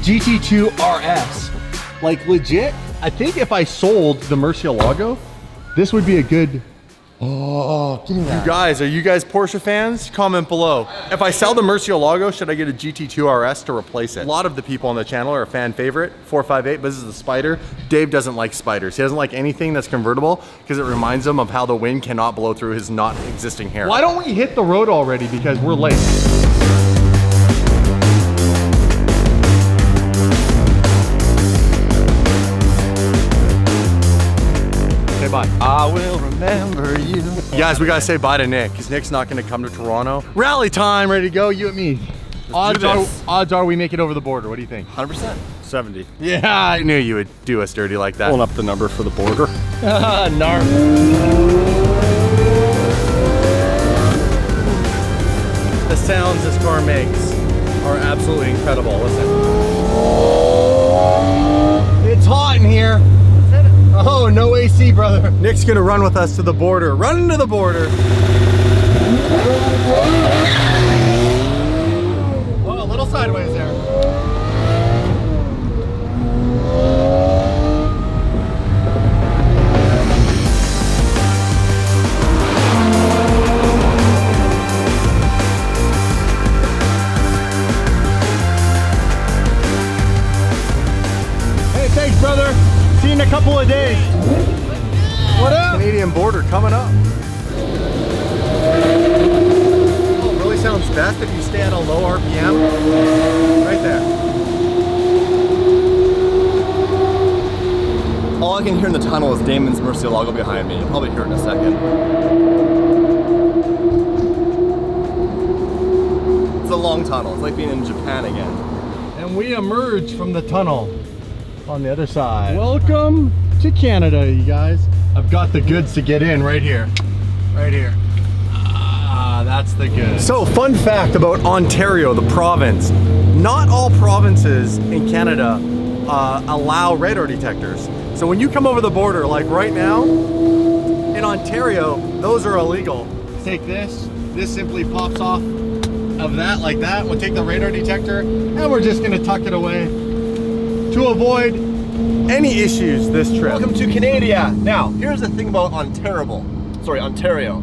GT2 RS. Like legit, I think if I sold the Murcielago, this would be a good... Oh, give me that. You guys, are you guys Porsche fans? Comment below. If I sell the Murcielago, should I get a GT2 RS to replace it? A lot of the people on the channel are a fan favorite, 458, but this is the Spider. Dave doesn't like Spiders. He doesn't like anything that's convertible because it reminds him of how the wind cannot blow through his not existing hair. Why don't we hit the road already because we're late? Bye. I will remember you. Guys, we gotta say bye to Nick, because Nick's not gonna come to Toronto. Rally time, ready to go, you and me. Odds are we make it over the border. What do you think? 100%. 70. Yeah, I knew you would do us dirty like that. Pulling up the number for the border. Narp. The sounds this car makes are absolutely incredible. Listen. It's hot in here. Oh, no AC, brother. Nick's gonna run with us to the border. Run to the border. Oh, a little sideways there. Hey, thanks, brother. See you in a couple of days. What up? Canadian border coming up. Oh, it really sounds best if you stay at a low RPM. Right there. All I can hear in the tunnel is Damon's Murcielago behind me. You'll probably hear it in a second. It's a long tunnel. It's like being in Japan again. And we emerge from the tunnel on the other side. Welcome to Canada, you guys. I've got the goods to get in right here. Right here. Ah, that's the goods. So, fun fact about Ontario, the province. Not all provinces in Canada allow radar detectors. So when you come over the border, like right now, in Ontario, those are illegal. Take this simply pops off of that like that. We'll take the radar detector and we're just gonna tuck it away to avoid any issues this trip. Welcome to Canada. Now, here's the thing about Ontario.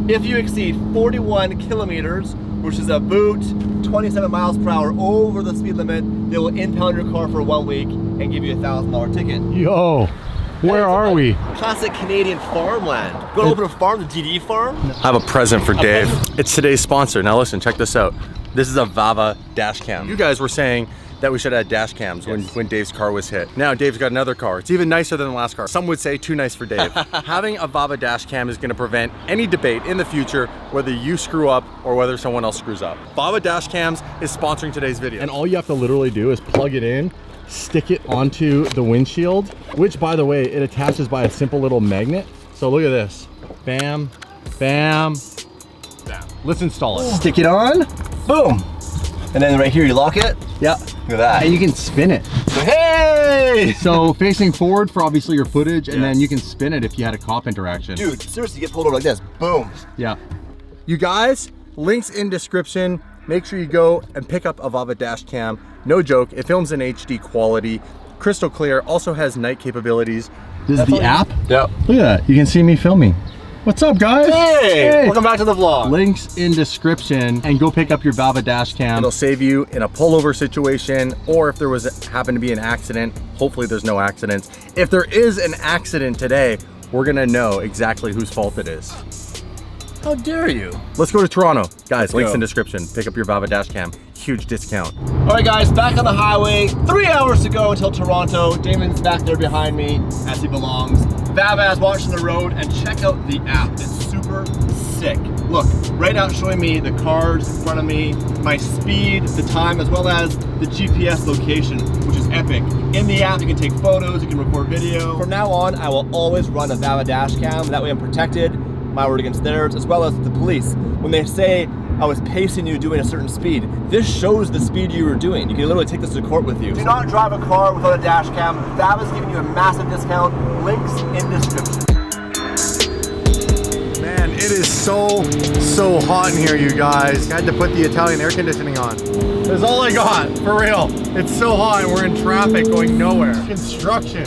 If you exceed 41 kilometers, which is about 27 miles per hour over the speed limit, they will impound your car for 1 week and give you a $1,000 ticket. Yo, where are we? Classic Canadian farmland. Go to open a farm, the DD farm. I have a present for Dave. It's today's sponsor. Now listen, check this out. This is a VAVA dash cam. You guys were saying that we should have dash cams when Dave's car was hit. Now Dave's got another car. It's even nicer than the last car. Some would say too nice for Dave. Having a VAVA dash cam is gonna prevent any debate in the future whether you screw up or whether someone else screws up. VAVA dash cams is sponsoring today's video. And all you have to literally do is plug it in, stick it onto the windshield, which by the way, it attaches by a simple little magnet. So look at this. Bam, bam, bam. Let's install it. Stick it on, boom. And then right here, you lock it. Yeah. Look at that. And you can spin it. Hey! So facing forward for obviously your footage, and then you can spin it if you had a cop interaction. Dude, seriously, get pulled over like this. Boom. Yeah. You guys, links in description. Make sure you go and pick up a VAVA dash cam. No joke, it films in HD quality, crystal clear, also has night capabilities. This is the app? Yep. Look at that, you can see me filming. What's up, guys? Hey! Welcome back to the vlog. Links in description, and go pick up your VAVA dash cam. It'll save you in a pullover situation, or if there happen to be an accident. Hopefully there's no accidents. If there is an accident today, we're gonna know exactly whose fault it is. How dare you? Let's go to Toronto. Guys, links in description. Pick up your VAVA dash cam. Huge discount. All right, guys, back on the highway. 3 hours to go until Toronto. Damon's back there behind me, as he belongs. VAVA is watching the road, and check out the app. It's super sick. Look, right now it's showing me the cars in front of me, my speed, the time, as well as the GPS location, which is epic. In the app, you can take photos, you can record video. From now on, I will always run a VAVA dash cam. That way I'm protected, my word against theirs, as well as the police. When they say I was pacing you doing a certain speed, this shows the speed you were doing. You can literally take this to court with you. Do not drive a car without a dash cam. VAVA's giving you a massive discount. Links in description. Man, it is so so hot in here, you guys. I had to put the Italian air conditioning on. That's all I got, for real. It's so hot and we're in traffic going nowhere. Construction.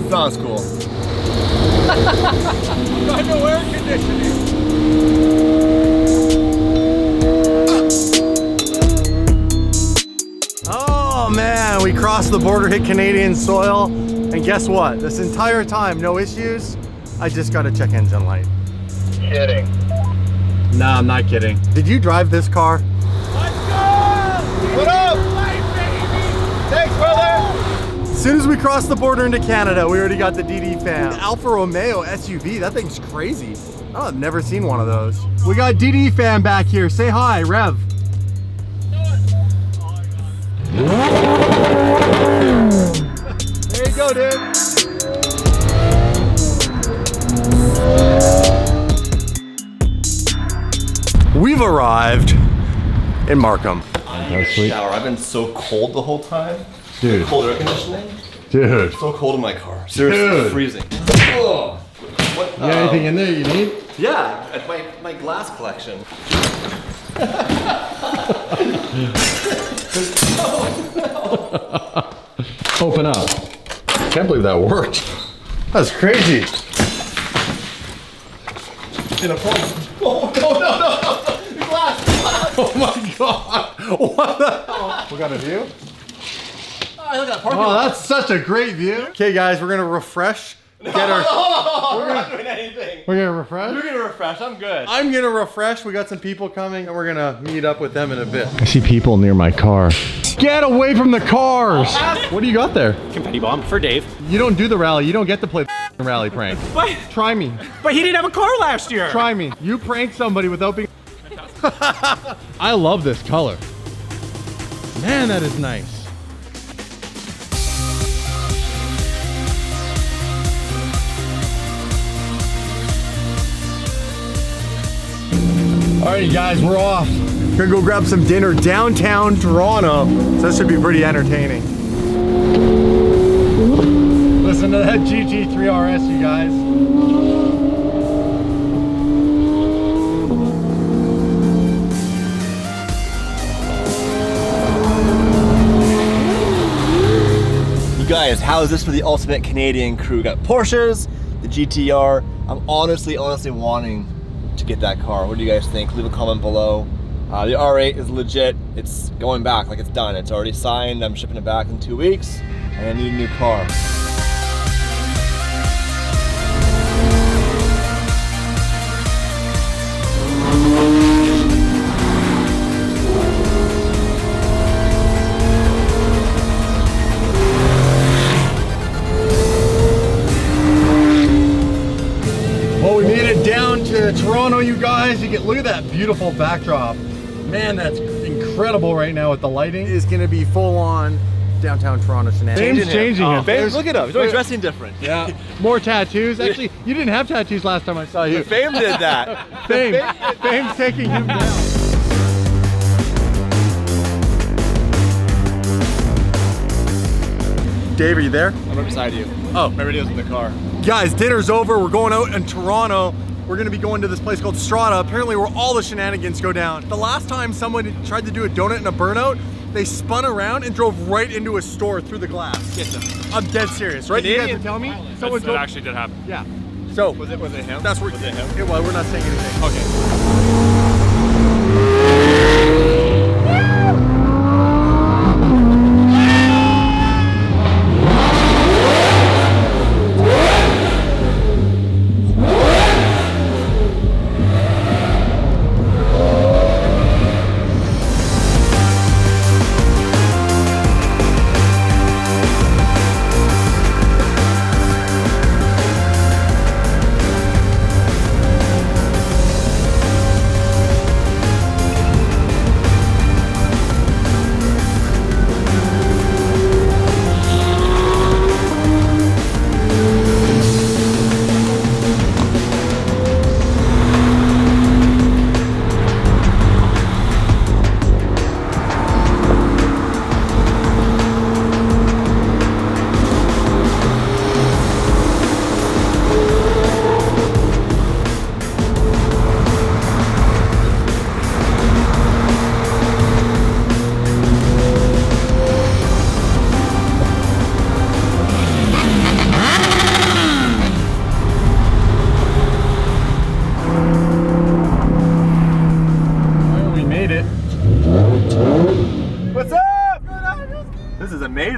Sounds cool. Got no air conditioning. Oh man, we crossed the border, hit Canadian soil, and guess what? This entire time, no issues. I just got a check engine light. Kidding. Nah, I'm not kidding. Did you drive this car? Let's go! What up? Light, baby! Thanks, brother! As soon as we crossed the border into Canada, we already got the DD fan. The Alfa Romeo SUV, that thing's crazy. Oh, I've never seen one of those. We got DD fan back here. Say hi, Rev. There you go, dude. We've arrived in Markham. That's sweet. Shower. I've been so cold the whole time. Dude. Cold air conditioning. Dude. So cold in my car. Seriously, Dude. freezing. Oh. What? You got anything in there you need? Yeah, at my glass collection. Open up. Can't believe that worked. That's crazy. In a phone. Oh, no. The glass. Oh my god. What the hell? We got a view? Oh, look at that parking Oh, lot. that's such a great view. Okay guys, we're gonna refresh. We're not doing anything. gonna refresh? You're gonna refresh, I'm good. I'm gonna refresh. We got some people coming and we're gonna meet up with them in a bit. I see people near my car. Get away from the cars! What do you got there? Confetti bomb for Dave. You don't do the rally. You don't get to play the rally prank. But Try me. he didn't have a car last year. Try me. You prank somebody without being... I love this color. Man, that is nice. All right, you guys, we're off. We're gonna go grab some dinner downtown Toronto. So this should be pretty entertaining. Listen to that GT3 RS, you guys. You guys, how is this for the ultimate Canadian crew? We got Porsches, the GTR. I'm honestly wanting to get that car. What do you guys think? Leave a comment below. The R8 is legit. It's going back, like it's done. It's already signed. I'm shipping it back in 2 weeks, and I need a new car. Well, we made it down to Toronto, you guys. You get, look at that beautiful backdrop. Man, that's incredible right now with the lighting. It's gonna be full on downtown Toronto shenanigans. Fame's changing him. Fame, look at him. He's always dressing different. Yeah. More tattoos. Actually, you didn't have tattoos last time I saw you. Fame did that. Fame's taking him down. Dave, are you there? I'm right beside you. Oh. My radio's in the car. Guys, dinner's over. We're going out in Toronto. We're gonna be going to this place called Strata, apparently where all the shenanigans go down. The last time someone tried to do a donut in a burnout, they spun around and drove right into a store through the glass. I'm dead serious, right? You guys are telling me? Someone That actually did happen. Yeah. So Was it him? that's where Was it him? Yeah, well, we're not saying anything. Okay.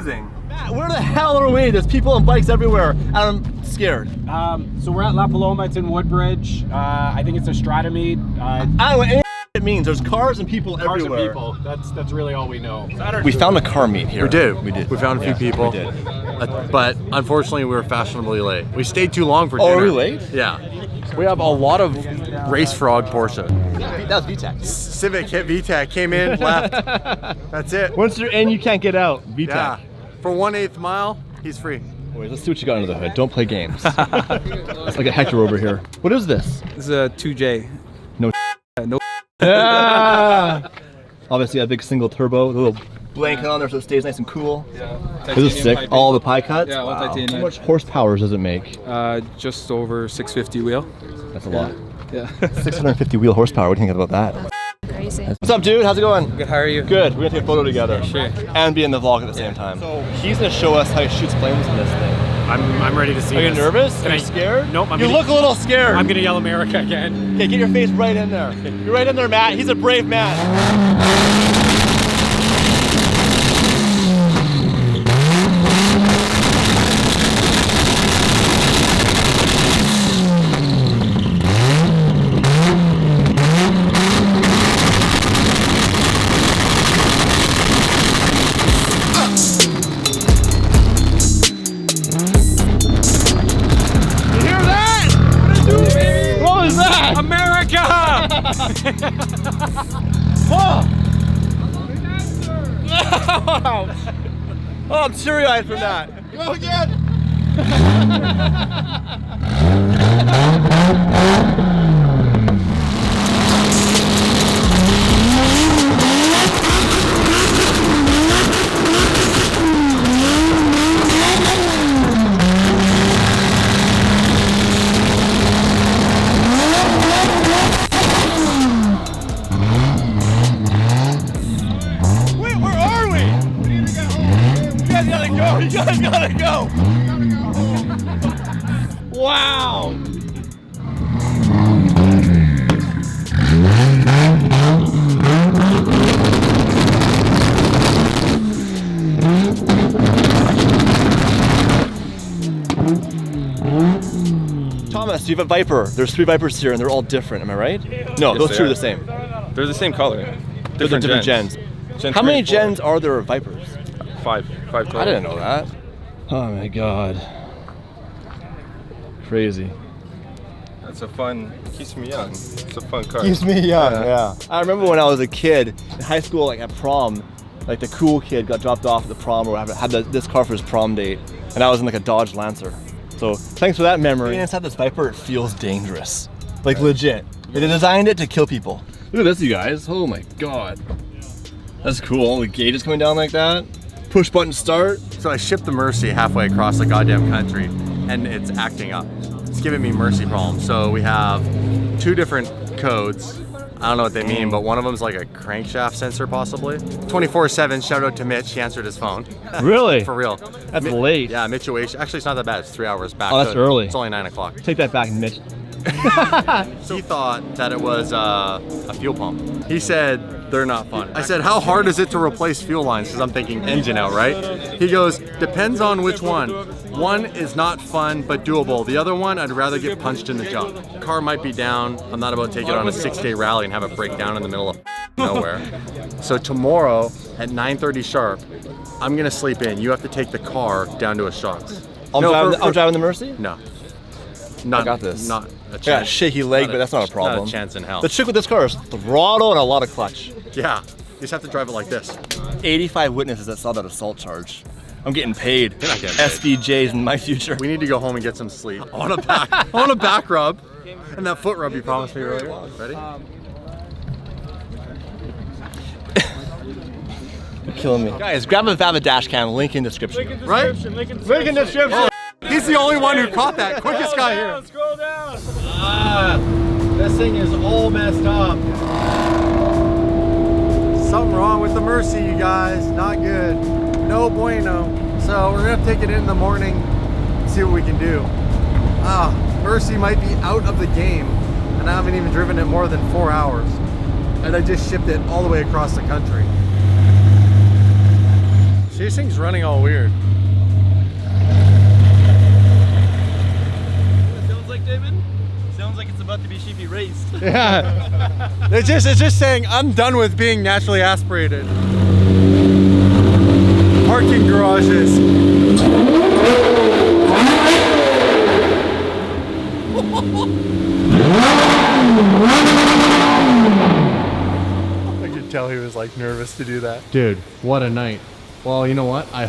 amazing. Matt, where the hell are we? There's people on bikes everywhere, and I'm scared. So we're at La Paloma. It's in Woodbridge. I think it's a strata meet. I don't know what any it means. There's cars and people Cars everywhere. and people. That's really all we know. We found a car meet here. We did. We did. We found a few people. We did. But unfortunately, we were fashionably late. We stayed too long for dinner. Oh, are we late? Yeah. We have a lot of Race Frog Porsche. That was VTEC. Civic hit VTEC, came in, left. That's it. Once you're in, you can't get out. VTEC. Yeah. For 1/8 mile, he's free. Wait, let's see what you got under the hood. Don't play games. It's like a Hector over here. What is this? This is a 2J. No. No. Ah! Obviously, a big single turbo, a little blanket on there so it stays nice and cool. Yeah. This is sick. All the pie cuts. Yeah, all titanium. How much horsepower does it make? Just over 650 wheel. That's a lot. Yeah. 650 wheel horsepower. What do you think about that? Crazy. What's up, dude? How's it going? Good. How are you? Good. We're gonna take a photo together. Sure. And be in the vlog at the same time. So he's gonna show us how he shoots flames in this thing. I'm ready to see. Are you this. nervous? Can Are you I- scared? Nope. You look a little scared. I'm gonna yell America again. Okay, get your face right in there. You're right in there, Matt. He's a brave man. You hear that? What was that? America! Oh! Oh, I'm teary-eyed from that. Go again! Wait, where are we? You guys gotta go. You guys gotta go. Wow. Thomas, you have a Viper. There's 3 Vipers here and they're all different, am I right? No, those they 2 are are. the same. They're the same color. They're the different gens. Gen How 3 many and 4. gens are there of Vipers? 5 total. I didn't know that. Oh my god. Crazy. It's a fun, keeps me young. It's a fun car. Keeps me young, yeah. I remember when I was a kid in high school, like at prom, like the cool kid got dropped off at the prom or whatever, had this car for his prom date, and I was in like a Dodge Lancer. So thanks for that memory. Being inside this Viper, it feels dangerous. Like legit. They designed it to kill people. Look at this, you guys. Oh my god. That's cool. The gauge is coming down like that. Push button start. So I shipped the Mercy halfway across the goddamn country, and it's acting up. It's giving me Mercy problems. So we have 2 different codes. I don't know what they mean, but one of them's like a crankshaft sensor possibly. 24/7, shout out to Mitch, he answered his phone. Really? For real. That's late. Yeah, Mitch Oash. Actually, it's not that bad, it's 3 hours back. Oh, that's so early. It's only 9 o'clock. Take that back, Mitch. He thought that it was a fuel pump. He said, they're not fun. I said, how hard is it to replace fuel lines? Because I'm thinking engine out, right? He goes, depends on which one. One is not fun, but doable. The other one, I'd rather get punched in the junk. Car might be down. I'm not about to take it on a 6-day rally and have it break down in the middle of nowhere. So tomorrow at 9:30 sharp, I'm gonna sleep in. You have to take the car down to a shots. I'm driving the Mercy? No. Not, I got this. Not a chance. I got a shaky leg, but that's not a problem. Not a chance in hell. The trick with this car is throttle and a lot of clutch. Yeah, you just have to drive it like this. 85 witnesses that saw that assault charge. I'm getting paid. You're not getting paid. SVJ's in my future. We need to go home and get some sleep. I want a back rub, and that foot rub you promised me earlier. Ready? You're killing me. Guys, grab a VAVA dash cam, link in description. Right? Link in description. He's the only one who caught that. Quickest guy here. Scroll down. This thing is all messed up. Something wrong with the Mercy, you guys. Not good. No bueno. So we're gonna take it in the morning and see what we can do. Mercy might be out of the game, and I haven't even driven it more than 4 hours. And I just shipped it all the way across the country. This thing's running all weird. What it sounds like, David? Sounds like it's about to be sheepy raced. Yeah. It's just saying I'm done with being naturally aspirated. Parking garages. I could tell he was like nervous to do that. Dude, what a night. Well, you know what? I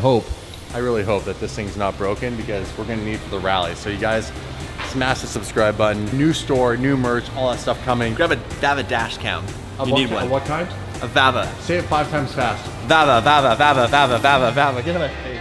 really hope that this thing's not broken because we're gonna need it for the rally. So you guys, smash the subscribe button. New store, new merch, all that stuff coming. Grab a VAVA dash cam. You need one. What kind? A VAVA. Say it 5 times fast. VAVA, VAVA, VAVA, VAVA, VAVA, VAVA. Get out of my face.